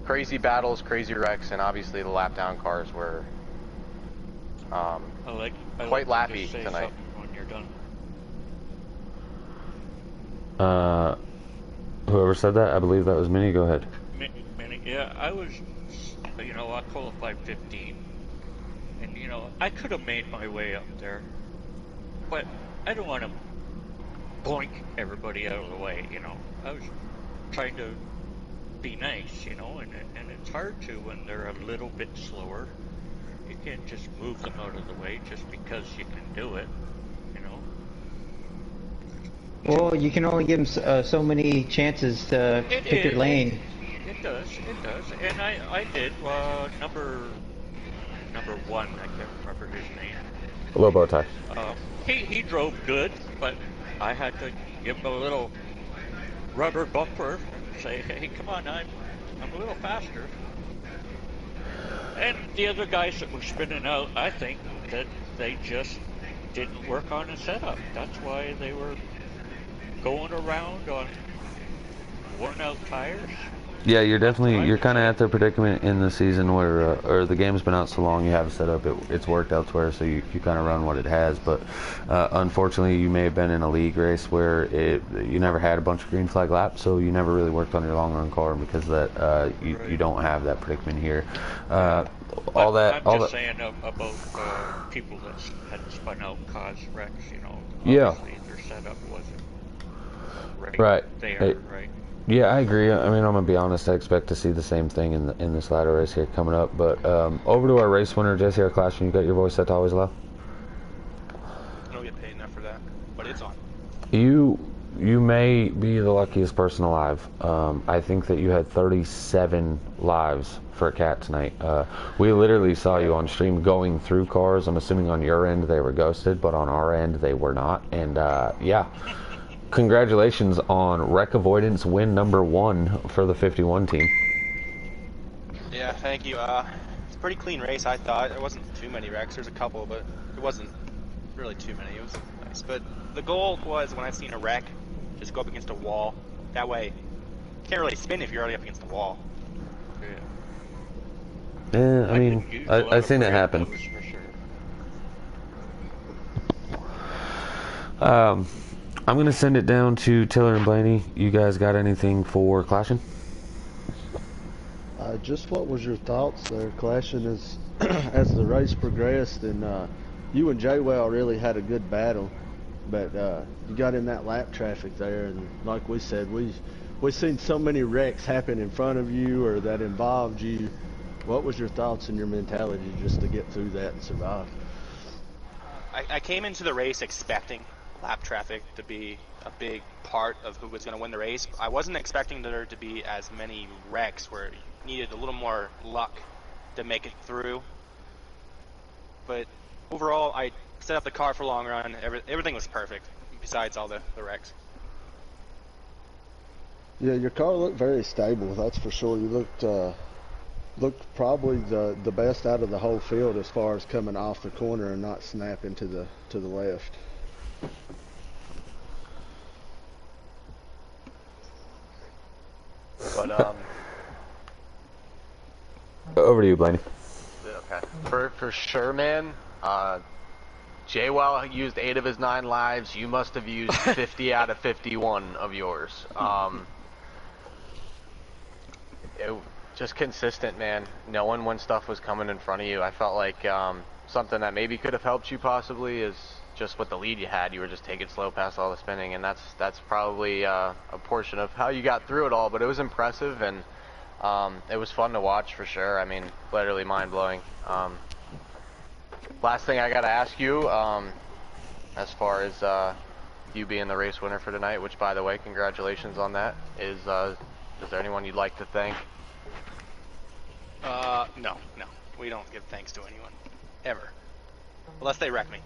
crazy battles, crazy wrecks, and obviously the lap down cars were quite lappy tonight. When you're done. Whoever said that, I believe that was Minnie. Go ahead. Minnie, yeah, I was, I qualified 15, and I could have made my way up there, but I don't want to boink everybody out of the way. I was trying to be nice, and it's hard to when they're a little bit slower. You can't just move them out of the way just because you can do it. Well, you can only give them so many chances to pick your lane. It does, and I did. Number one, I can't remember his name. Low bow tie. He drove good, but I had to give him a little rubber bumper and say, hey, come on, I'm a little faster. And the other guys that were spinning out, I think that they just didn't work on the setup. That's why they were going around on worn out tires. Yeah, you're kind of at the predicament in the season where, or the game's been out so long, you have set up, it's worked elsewhere, so you kind of run what it has. But unfortunately, you may have been in a league race where you never had a bunch of green flag laps, so you never really worked on your long run car, because that you don't have that predicament here. I'm just saying about people that had spun out cause wrecks. Obviously their setup wasn't right. Right. Yeah, I agree. I mean, I'm gonna be honest. I expect to see the same thing in this ladder race here coming up. But over to our race winner, JCR Clashing. You got your voice set to always low. I don't get paid enough for that, but it's on. You may be the luckiest person alive. I think that you had 37 lives for a cat tonight. We literally saw you on stream going through cars. I'm assuming on your end they were ghosted, but on our end they were not. And yeah. Congratulations on wreck avoidance win number 1 for the 51 team. Yeah, thank you. It's a pretty clean race, I thought. There wasn't too many wrecks. There's a couple, but it wasn't really too many. It was nice. But the goal was, when I've seen a wreck, just go up against a wall. That way, you can't really spin if you're already up against the wall. Yeah, I mean, I've seen it happen. I'm going to send it down to Taylor and Blaney. You guys got anything for Clashing? Just what was your thoughts there, Clashing, as the race progressed, and you and JWoww really had a good battle, but you got in that lap traffic there, and like we said, we've seen so many wrecks happen in front of you or that involved you. What was your thoughts and your mentality just to get through that and survive? I came into the race expecting lap traffic to be a big part of who was going to win the race. I wasn't expecting there to be as many wrecks where you needed a little more luck to make it through. But overall, I set up the car for long run. Everything was perfect, besides all the wrecks. Yeah, your car looked very stable, that's for sure. You looked probably the best out of the whole field as far as coming off the corner and not snapping to the left. But over to you, Blaney. Okay. For sure, man. JWoww used 8 of his 9 lives. You must have used 50 out of 51 of yours. Just consistent, man. Knowing when stuff was coming in front of you. I felt like something that maybe could have helped you possibly is just with the lead you had, you were just taking slow past all the spinning, and that's probably a portion of how you got through it all. But it was impressive, and it was fun to watch for sure. I mean, literally mind-blowing. Last thing I got to ask you, as far as you being the race winner for tonight, which, by the way, congratulations on that, is there anyone you'd like to thank? No. We don't give thanks to anyone. Ever. Unless they wreck me.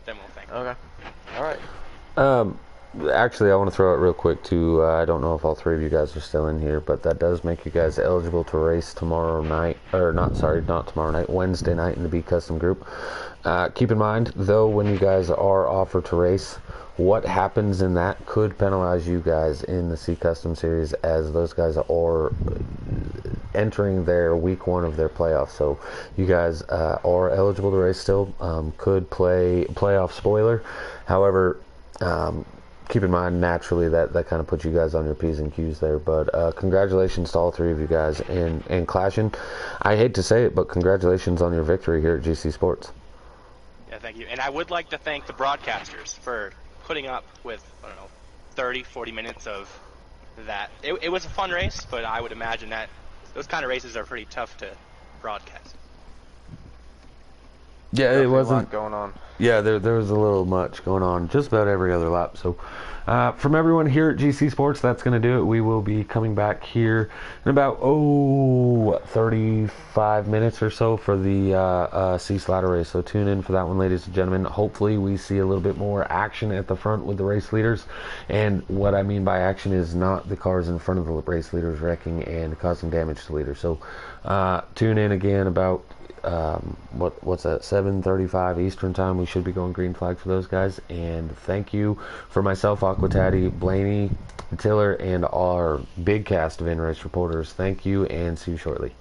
Then we'll thank them. Okay. Alright. Actually, I want to throw out real quick, too. I don't know if all three of you guys are still in here, but that does make you guys eligible to race tomorrow night. Or, not tomorrow night. Wednesday night in the B Custom Group. Keep in mind, though, when you guys are offered to race, what happens in that could penalize you guys in the C Custom Series, as those guys are entering their week 1 of their playoffs. So you guys are eligible to race still. Could play playoff spoiler. However, keep in mind, naturally, that kind of puts you guys on your P's and Q's there. But congratulations to all three of you guys. And Clashing, I hate to say it, but congratulations on your victory here at GC Sports. Yeah, thank you. And I would like to thank the broadcasters for putting up with, 30, 40 minutes of that. It was a fun race, but I would imagine that those kind of races are pretty tough to broadcast. Yeah, it wasn't a lot going on. Yeah, there was a little much going on just about every other lap. So from everyone here at GC Sports, that's going to do it. We will be coming back here in about 35 minutes or so for the C Slider race. So tune in for that one, ladies and gentlemen. Hopefully we see a little bit more action at the front with the race leaders. And what I mean by action is not the cars in front of the race leaders wrecking and causing damage to leaders. So tune in again about what's that, 7:35 Eastern time. We should be going green flag for those guys. And thank you for myself, Aquatati, Blaney, Tiller, and our big cast of in-race reporters. Thank you, and see you shortly.